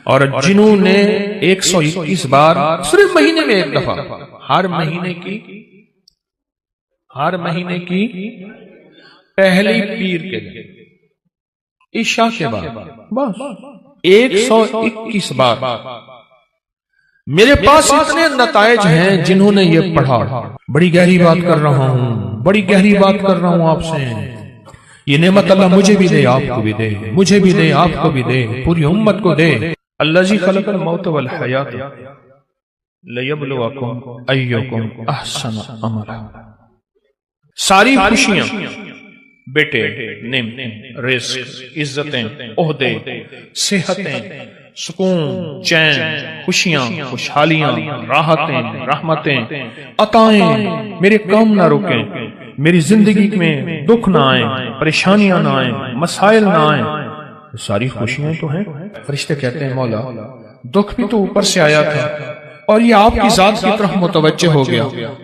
اور جنہوں نے 121 بار صرف مہینے میں ایک دفعہ، ہر مہینے کی پہلی پیر کے دن عشاء کے بعد بس 121 بار. میرے پاس اتنے نتائج ہیں جنہوں نے یہ پڑھا. بڑی گہری بات کر رہا ہوں آپ سے. یہ نعمت اللہ مجھے بھی دے، آپ کو بھی دے، مجھے بھی دے، آپ کو بھی دے، پوری امت کو دے. الذی خلق الموت والحیات لیبلوکم ایکم احسن عملا. ساری خوشیاں، بیٹے، نعمتیں، رزق، عزتیں، عہدے، صحتیں، سکون، چین، خوشیاں، خوشحالیاں، راحتیں، رحمتیں، عطائیں میرے کام نہ رکیں. میری زندگی میں دکھ نہ آئیں، پریشانیاں نہ آئیں، مسائل نہ آئیں. ساری خوشیاں تو ہیں. فرشتے کہتے ہیں مولا دکھ بھی تو اوپر سے آیا تھا اور یہ آپ کی ذات کی طرف متوجہ ہو گیا.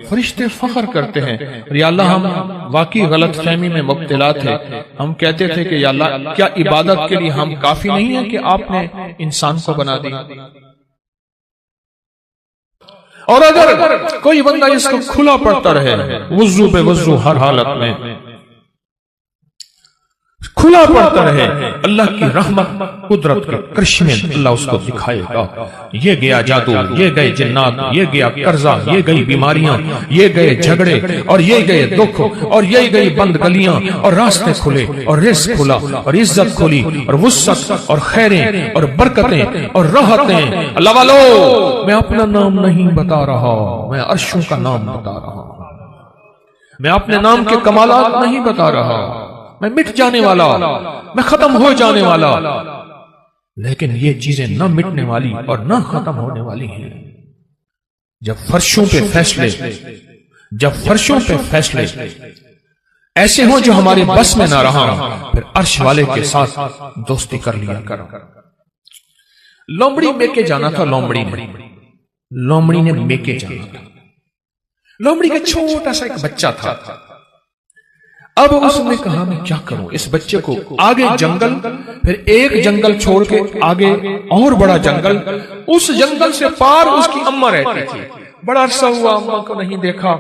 فرشتے فخر کرتے ہیں یا اللہ ہم واقعی غلط فہمی میں مبتلا تھے. ہم کہتے تھے کہ یا اللہ کیا عبادت کے لیے ہم کافی نہیں ہیں کہ آپ نے انسان کو بنا دیا. اور اگر کوئی بندہ اس کو کھلا پڑتا رہے وضو بے وضو ہر حالت میں کھلا پڑتا رہے، اللہ کی رحمت قدرت کے کرشمے اللہ اس کو دکھائے گا. یہ گیا جادو، یہ گئے جنات، یہ گیا قرضہ، یہ گئی بیماریاں، یہ گئے جھگڑے، اور یہ گئے دکھ، اور یہ گئی بند گلیاں، اور راستے کھلے، اور رزق کھلا، اور عزت کھلی، اور وسعت، اور خیریں، اور برکتیں، اور راحتیں. اللہ والو میں اپنا نام نہیں بتا رہا، میں عرشوں کا نام بتا رہا ہوں. میں اپنے نام کے کمالات نہیں بتا رہا. میں مٹ جانے والا، میں ختم ہو جانے والا، لیکن یہ چیزیں نہ مٹنے والی اور نہ ختم ہونے والی ہیں. جب فرشوں پہ فیصلے ایسے ہوں جو ہمارے بس میں نہ رہا، پھر عرش والے کے ساتھ دوستی کر لیا کرو. لومڑی میکے جانا تھا. لومڑی نے میکے جانا تھا. لومڑی کا چھوٹا سا ایک بچہ تھا. اب اس نے کہا میں کیا کروں اس بچے کو. آگے جنگل، پھر ایک جنگل چھوڑ کے آگے اور بڑا جنگل. اس جنگل سے پار اس کی اماں رہتی تھی. بڑا عرصہ ہوا اماں کو نہیں دیکھا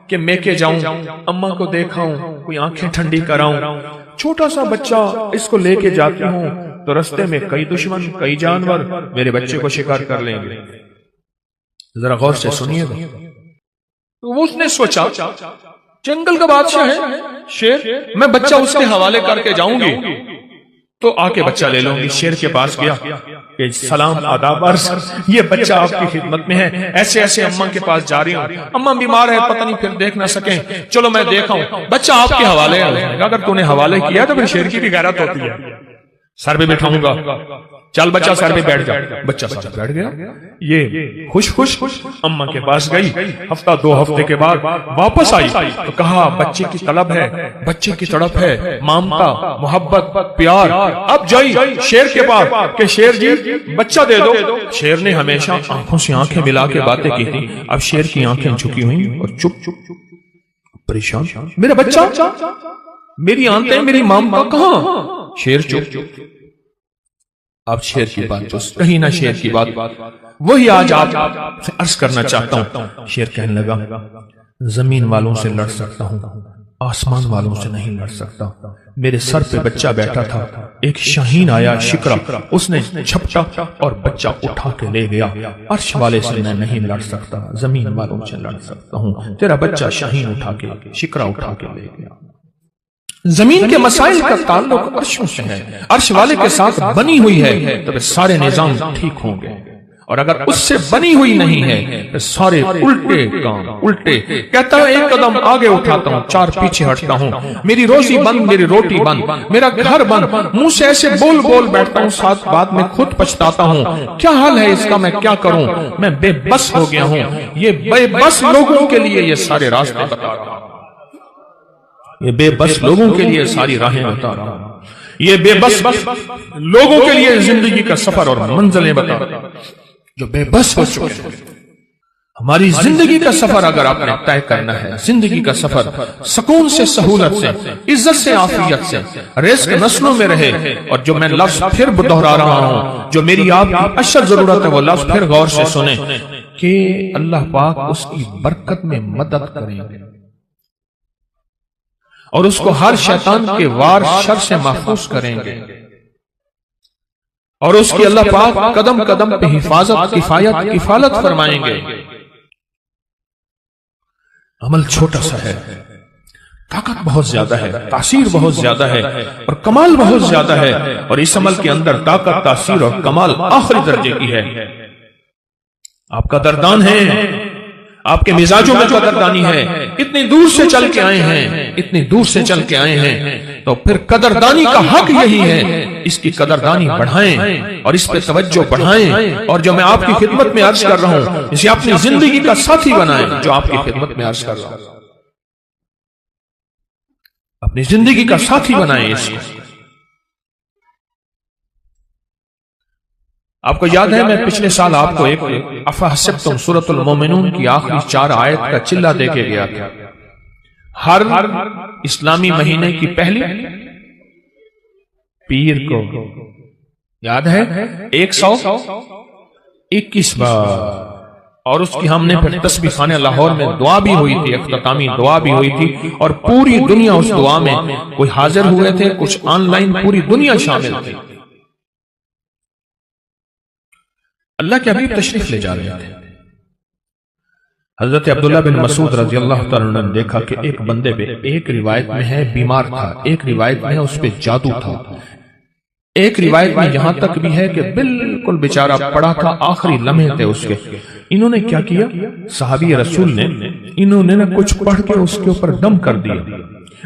کہ میں کے جاؤں، اماں کو دیکھاؤں، کوئی آنکھیں ٹھنڈی کراؤں. چھوٹا سا بچہ اس کو لے کے جاتی ہوں تو رستے میں کئی دشمن، کئی جانور میرے بچے کو شکار کر لیں گے. ذرا غور سے سنیے گا. تو اس نے سوچا جنگل کا بادشاہ ہے شیر، میں بچہ اس کے حوالے کر کے جاؤں گی تو آ کے بچہ لے لوں گی. شیر کے پاس گیا کہ سلام آداب عرض، یہ بچہ آپ کی خدمت میں ہے. ایسے ایسے اماں کے پاس جا رہی ہوں، اماں بیمار ہے، پتہ نہیں پھر دیکھ نہ سکیں، چلو میں دیکھاؤں. بچہ آپ کے حوالے ہے. اگر تو نے حوالے کیا تو پھر شیر کی بھی غیرت ہوتی ہے. سر پہ بٹھاؤں گا، چل بچہ سر پہ بیٹھ جا. بچہ سر پہ بیٹھ گیا. یہ خوش اماں کے پاس گئی. ہفتہ 2 ہفتے کے بعد واپس آئی تو کہا بچے کی طلب ہے، بچے کی تڑپ ہے، مامتا، محبت، پیار. اب جائی شیر کے پاس کہ شیر جی بچہ دے دو. شیر نے ہمیشہ آنکھوں سے آنکھیں ملا کے باتیں کی تھی. اب شیر کی آنکھیں جھکی ہوئی اور چپ پریشان. میرا بچہ، میری آنکھیں، میری مامتا کہاں؟ شیر چپ. اب شیر کی بات جو کہیں نہ شیر کی بات وہی آج آپ سے عرض کرنا چاہتا ہوں. شیر کہنے لگا زمین والوں سے لڑ سکتا ہوں، آسمان والوں سے نہیں لڑ سکتا. میرے سر پہ بچہ بیٹھا تھا، ایک شاہین آیا شکرا، اس نے جھپٹا اور بچہ اٹھا کے لے گیا. عرش والے سے میں نہیں لڑ سکتا، زمین والوں سے لڑ سکتا ہوں. تیرا بچہ شاہین اٹھا کے، شکرا اٹھا کے لے گیا. زمین کے مسائل کا تعلق عرشوں سے ہے، عرش والے کے ساتھ بنی ہوئی ہے تو سارے نظام ٹھیک ہوں گے. اور اگر اس سے بنی ہوئی نہیں ہے تو سارے الٹے کام الٹے. کہتا ہے ایک قدم آگے اٹھاتا ہوں، 4 پیچھے ہٹتا ہوں. میری روزی بند، میری روٹی بند، میرا گھر بند. منہ سے ایسے بول بیٹھتا ہوں، ساتھ بعد میں خود پچھتاتا ہوں. کیا حال ہے اس کا، میں کیا کروں؟ میں بے بس ہو گیا ہوں. یہ بے بس لوگوں کے لیے یہ سارے راستے بتا رہا ہوں. یہ بے بس لوگوں کے لیے ساری راہیں بتا رہا ہوں. یہ بے بس لوگوں کے لیے زندگی کا سفر اور منزلیں بتا رہا ہوں جو بے بس ہو چکے ہیں. ہماری زندگی کا سفر اگر آپ نے طے کرنا ہے، زندگی کا سفر سکون سے، سہولت سے، عزت سے، عافیت سے، رزق نسلوں میں رہے، اور جو میں لفظ پھر دہرا رہا ہوں، جو میری آپ کی اشد ضرورت ہے، وہ لفظ پھر غور سے سنیں کہ اللہ پاک اس کی برکت میں مدد کریں گے اور اس کو ہر شیطان کے وار شر سے محفوظ کریں گے، اور اس کی اللہ پاک قدم قدم پہ حفاظت، کفالت فرمائیں گے۔ عمل چھوٹا سا ہے، طاقت بہت زیادہ ہے، تاثیر بہت زیادہ ہے، اور کمال بہت زیادہ ہے، اور اس عمل کے اندر طاقت، تاثیر اور کمال آخری درجے کی ہے۔ آپ کا قدردان ہے، آپ کے مزاجوں میں قدردانی ہے، اتنی دور سے چل کے آئے ہیں، اتنی دور سے چل کے آئے ہیں، تو پھر قدردانی کا حق یہی ہے، اس کی قدردانی بڑھائیں اور اس پہ توجہ بڑھائیں، اور جو میں آپ کی خدمت میں عرض کر رہا ہوں اسے اپنی زندگی کا ساتھی بنائیں، جو آپ کی خدمت میں عرض کر رہا ہوں اپنی زندگی کا ساتھی بنائیں اس کو۔ آپ کو یاد ہے میں پچھلے سال آپ کو ایک افحسبتم سورۃ المومنون کی آخری 4 آیت کا چلہ دے کے گیا تھا۔ ہر اسلامی مہینے کی پہلی پیر کو یاد ہے 121 بار، اور اس کی ہم نے پھر تسبیح خانہ لاہور میں دعا بھی ہوئی تھی، اختتامی دعا بھی ہوئی تھی، اور پوری دنیا اس دعا میں، کوئی حاضر ہوئے تھے، کچھ آن لائن، پوری دنیا شامل تھی۔ اللہ کے حبیب تشریف لے جا رہے تھے، حضرت عبداللہ بن مسعود رضی اللہ تعالیٰ عنہ نے دیکھا کہ ایک بندے پہ، ایک روایت میں ہے بیمار تھا، ایک روایت میں ہے اس پہ جادو تھا، ایک روایت میں یہاں تک بھی ہے کہ بالکل بیچارہ پڑا تھا، آخری لمحے تھے اس کے۔ انہوں نے کیا کیا؟ صحابی رسول نے انہوں نے کچھ پڑھ کے اس کے اوپر دم کر دیا،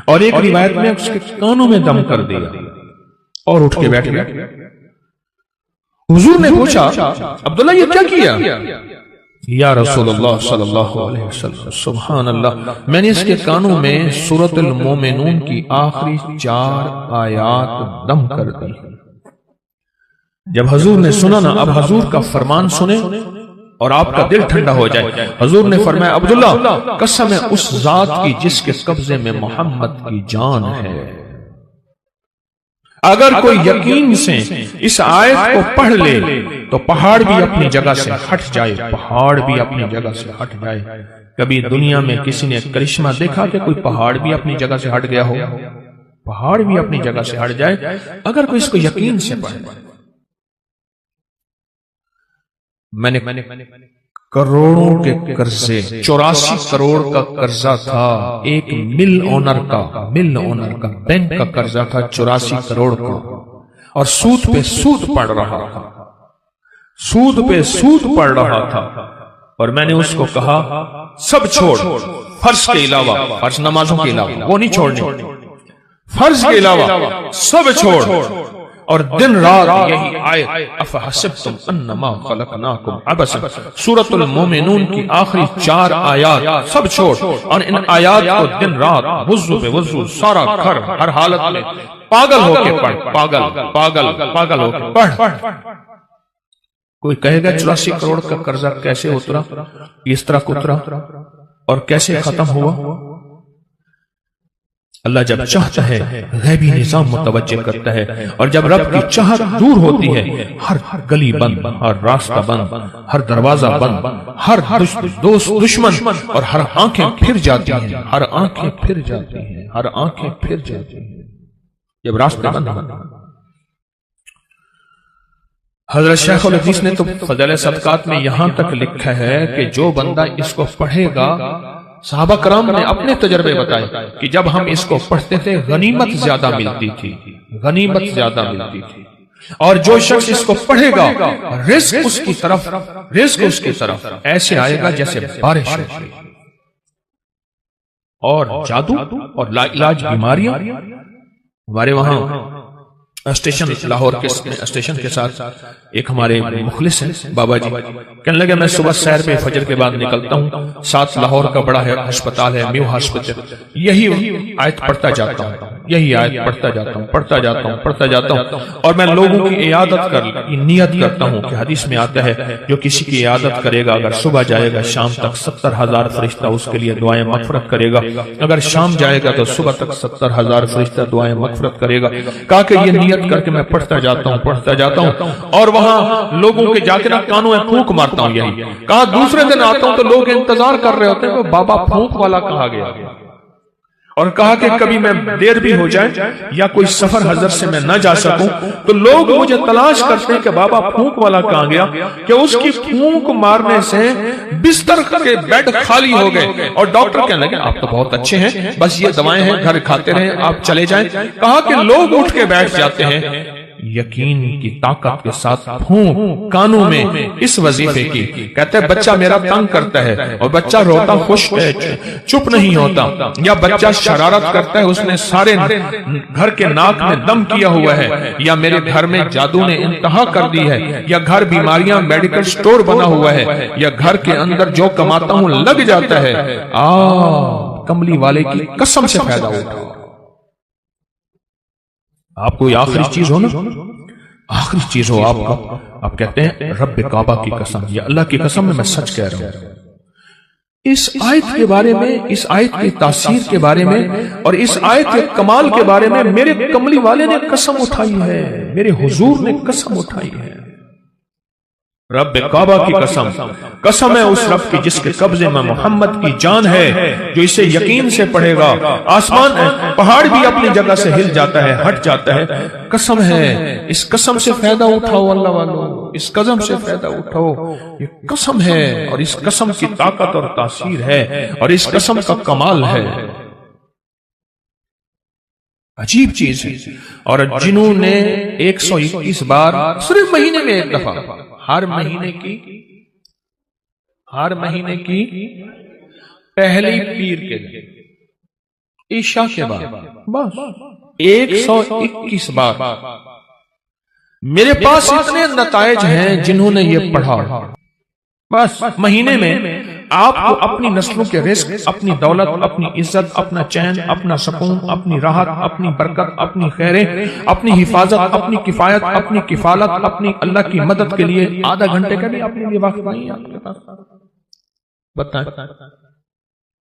اور ایک روایت میں اس کے کانوں میں دم کر دیا اور اٹھ کے بیٹھ گیا۔ حضور نے پوچھا عبداللہ یہ کیا کیا؟ یا رسول اللہ صلی اللہ علیہ وسلم، سبحان اللہ، میں نے اس کے کانوں میں سورۃ المومنون کی آخری 4 آیات دم کر دی۔ جب حضور نے سنا نا، اب حضور کا فرمان سنیں اور آپ کا دل ٹھنڈا ہو جائے۔ حضور نے فرمایا عبداللہ قسم ہے اس ذات کی جس کے قبضے میں محمد کی جان ہے، اگر کوئی یقین سے اس آیت کو پڑھ لے تو پہاڑ بھی اپنی جگہ سے ہٹ جائے، پہاڑ بھی اپنی جگہ سے ہٹ جائے۔ کبھی دنیا میں کسی نے کرشمہ دیکھا کہ کوئی پہاڑ بھی اپنی جگہ سے ہٹ گیا ہو؟ پہاڑ بھی اپنی جگہ سے ہٹ جائے اگر کوئی اس کو یقین سے پڑھے۔ میں نے کروڑوں کے قرضے، 84 کروڑ کا قرضہ تھا، ایک مل اونر کا بینک کا قرضہ تھا 84 کروڑ کا، اور سود پہ سود پڑ رہا تھا، سود پہ سود پڑ رہا تھا، اور میں نے اس کو کہا سب چھوڑ، فرض کے علاوہ، فرض نمازوں کے علاوہ وہ نہیں چھوڑنے، فرض کے علاوہ سب چھوڑ، اور دن رات یہی آیت افحسبتم انما خلقناکم عبثا، سورۃ المومنون کی آخری 4 آیات سب چھوڑ، اور ان آیات کو دن رات وضو پہ وضو، سارا گھر ہر حالت میں پاگل ہو کے پڑھ، پاگل ہو کے پڑھ۔ کوئی کہے گا 84 کروڑ کا قرضہ کیسے اترا، اس طرح اترا اور کیسے ختم ہوا؟ اللہ جب چاہتا ہے غیبی نظام متوجہ کرتا ہے، اور جب رب کی چاہت دور ہوتی ہے ہر گلی بند، ہر راستہ بند، ہر دروازہ بند، ہر دوست دشمن، اور ہر آنکھیں پھر جاتی ہیں، ہر آنکھیں پھر جاتی ہیں، ہر آنکھیں پھر جاتی ہیں جب راستے بند ہیں۔ حضرت شیخ الحدیث نے تو فضائل صدقات میں یہاں تک لکھا ہے کہ جو بندہ اس کو پڑھے گا، صحابہ کرام نے اپنے تجربے بتائے کہ جب ہم اس کو پڑھتے تھے غنیمت زیادہ ملتی تھی، غنیمت زیادہ ملتی تھی، اور جو شخص اس کو پڑھے گا رزق اس کی طرف ایسے آئے گا جیسے بارش ہوتی، اور جادو اور لا علاج بیماریاں۔ ہمارے وہاں اسٹیشن لاہور کے اسٹیشن کے ساتھ ایک ہمارے مخلص ہیں بابا جی، کہنے لگے میں صبح سیر پہ فجر کے بعد نکلتا ہوں، ساتھ لاہور کا بڑا ہے ہسپتال ہے، میو ہاسپٹل، یہی آیت پڑھتا جاتا ہوں، یہی آیت پڑھتا جاتا ہوں اور میں لوگوں کی عیادت کی نیت کرتا ہوں کہ حدیث میں آتا ہے جو کسی کی عیادت کرے گا اگر صبح جائے گا شام تک 70,000 فرشتہ اس کے لیے دعائیں مغفرت کرے گا، اگر شام جائے گا تو صبح تک 70,000 فرشتہ دعائیں مغفرت کرے گا۔ کہا کہ یہ نیت کر کے میں پڑھتا جاتا ہوں اور وہاں لوگوں کے جا کے نا کانوں میں پھونک مارتا ہوں۔ یہی کہا دوسرے دن آتا ہوں تو لوگ انتظار کر رہے ہوتے ہیں کہ بابا پھونک والا کہا گیا، اور کہا کہ کبھی میں دیر بھی ہو جائے یا کوئی سفر حضر سے میں نہ جا سکوں تو لوگ مجھے تلاش کرتے ہیں کہ بابا پھونک والا کہاں گیا، کہ اس کی پھونک مارنے سے بستر کے بیڈ خالی ہو گئے اور ڈاکٹر کہنے لگے آپ تو بہت اچھے ہیں، بس یہ دوائیں ہیں گھر کھاتے رہیں، آپ چلے جائیں۔ کہا کہ لوگ اٹھ کے بیٹھ جاتے ہیں یقین کی طاقت کے ساتھ پھونک کانوں میں اس وظیفے کی۔ کہتے ہیں بچہ میرا تنگ کرتا ہے اور بچہ روتا خوش ہے چپ نہیں ہوتا، یا بچہ شرارت کرتا ہے اس نے سارے گھر کے ناک میں دم کیا ہوا ہے، یا میرے گھر میں جادو نے انتہا کر دی ہے، یا گھر بیماریاں میڈیکل سٹور بنا ہوا ہے، یا گھر کے اندر جو کماتا ہوں لگ جاتا ہے، کملی والے کی قسم سے فائدہ اٹھاؤ۔ آپ کو یہ آخری چیز ہو نا، آخری چیز ہو آپ کا، آپ کہتے ہیں رب کعبہ کی قسم، یا اللہ کی قسم میں سچ کہہ رہا ہوں۔ اس آیت کے بارے میں، اس آیت کی تاثیر کے بارے میں اور اس آیت کے کمال کے بارے میں میرے کملی والے نے قسم اٹھائی ہے، میرے حضور نے قسم اٹھائی ہے۔ رب کعبہ کی قسم، قسم ہے اس رب کی جس کے قبضے میں محمد کی جان ہے، جو اسے یقین سے پڑھے گا آسمان پہاڑ بھی اپنی جگہ سے ہل جاتا ہے، ہٹ جاتا ہے۔ قسم ہے، اس قسم سے فائدہ اٹھاؤ اللہ والو، اس قسم سے فائدہ اٹھاؤ، یہ قسم ہے اور اس قسم کی طاقت اور تاثیر ہے اور اس قسم کا کمال ہے، عجیب چیز ہے۔ اور جنہوں نے 121 بار صرف مہینے میں ایک دفعہ، ہر مہینے کی پہلی پیر کے دن عشاء کے بعد بس 121 بار، میرے پاس اتنے نتائج ہیں جنہوں نے یہ پڑھا، بس مہینے میں آپ کو اپنی نسلوں کے رزق، اپنی دولت، اپنی عزت، اپنا چین، اپنا سکون، اپنی راحت، اپنی برکت، اپنی خیریں، اپنی حفاظت، اپنی کفایت، اپنی کفالت، اپنی اللہ کی مدد کے لیے آدھا گھنٹے کا بھی اپنے لیے وقت نہیں ہے آپ کے پاس؟ بتائیں،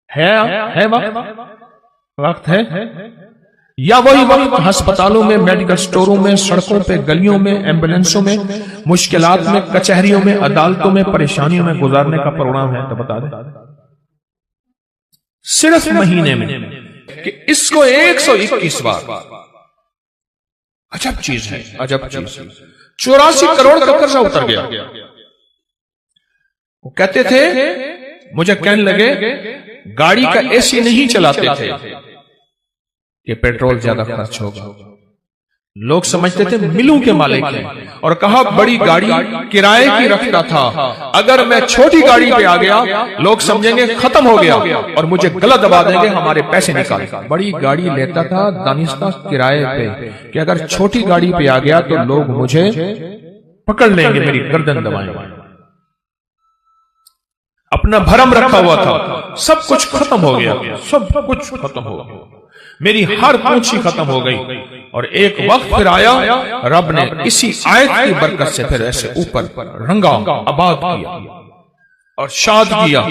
ہے وقت ہے؟ یا وہی وقت ہسپتالوں میں، میڈیکل سٹوروں میں، سڑکوں پہ، گلیوں میں، ایمبولینسوں میں، مشکلات میں، کچہریوں میں، عدالتوں میں، پریشانیوں میں گزارنے کا پروگرام ہے تو بتا دیں صرف مہینے میں کہ اس کو 121 بار۔ عجب چیز ہے، عجب چیز۔ 84 کروڑ کا قرضہ اتر گیا۔ وہ کہتے تھے، مجھے کہنے لگے گاڑی کا اے سی نہیں چلاتے تھے کہ پیٹرول زیادہ خرچ ہوگا، لوگ سمجھتے تھے ملوں کے مالک ہیں، اور کہا بڑی گاڑی کرائے کی رکھتا تھا، اگر میں چھوٹی گاڑی پہ آ گیا لوگ سمجھیں گے ختم ہو گیا اور مجھے گلا دبا دیں گے، ہمارے پیسے نکال۔ بڑی گاڑی لیتا تھا دانستہ کرائے پہ کہ اگر چھوٹی گاڑی پہ آ گیا تو لوگ مجھے پکڑ لیں گے، میری گردن دبائیں گے۔ اپنا بھرم رکھا ہوا تھا، سب کچھ ختم ہو گیا، سب کچھ ختم ہو گیا، میری ہر پونچھی ختم ہو گئی۔ اور ایک وقت پھر آیا، رب نے اسی آیت کی برکت سے پھر ایسے اوپر رنگا، آباد کیا اور شاد کیا۔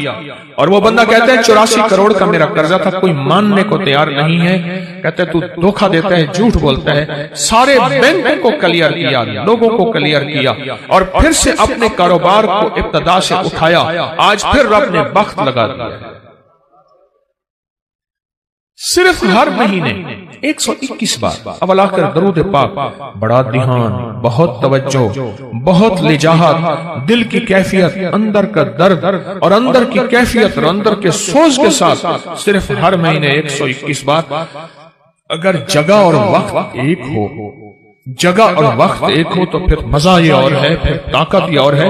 اور وہ بندہ کہتا ہے 84 کروڑ کا میرا قرضہ تھا، کوئی ماننے کو تیار نہیں ہے، کہتے تو دھوکہ دیتا ہے، جھوٹ بولتا ہے۔ سارے بینکوں کو کلیئر کیا، لوگوں کو کلیئر کیا، اور پھر سے اپنے کاروبار کو ابتدا سے اٹھایا۔ آج پھر رب نے وقت لگا دیا، صرف ہر مہینے 121 بار اولا کر درود پاک، بڑا دھیان، بہت توجہ، بہت لجاہت، دل کی کیفیت، اندر کا درد اور اندر کی کیفیت اور اندر کے سوز کے ساتھ صرف ہر مہینے 121 بار۔ اگر جگہ اور وقت ایک ہو، جگہ اور وقت ایک ہو تو پھر مزہ یہ اور ہے، پھر طاقت یہ اور ہے۔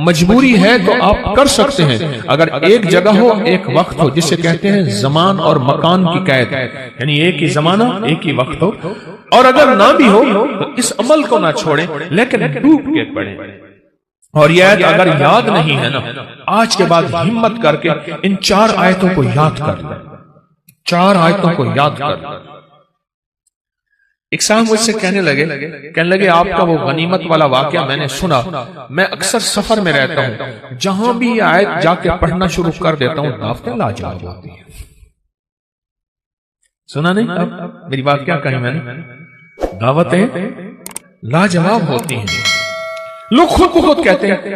مجبوری ہے تو آپ کر سکتے ہیں، اگر ایک جگہ ہو، ایک وقت ہو، جسے کہتے ہیں زمان اور مکان کی قید، یعنی ایک ہی زمانہ، ایک ہی وقت ہو، اور اگر نہ بھی ہو تو اس عمل کو نہ چھوڑیں لیکن ڈوب کے پڑھیں۔ اور یہ آیت اگر یاد نہیں ہے نا، آج کے بعد ہمت کر کے ان 4 آیتوں کو یاد کر لیں، 4 آیتوں کو یاد کر لیں۔ ایک صاحب مجھ سے کہنے لگے آپ کا وہ غنیمت والا واقعہ میں نے سنا، میں اکثر سفر میں رہتا ہوں، جہاں بھی یہ آیت جا کے پڑھنا شروع کر دیتا ہوں، دعوتیں لاجواب ہوتی ہیں۔ سنا نہیں؟ اب میری بات کیا کہیں میں نے؟ دعوتیں لاجواب ہوتی ہیں۔ لوگ خود کو خود کہتے ہیں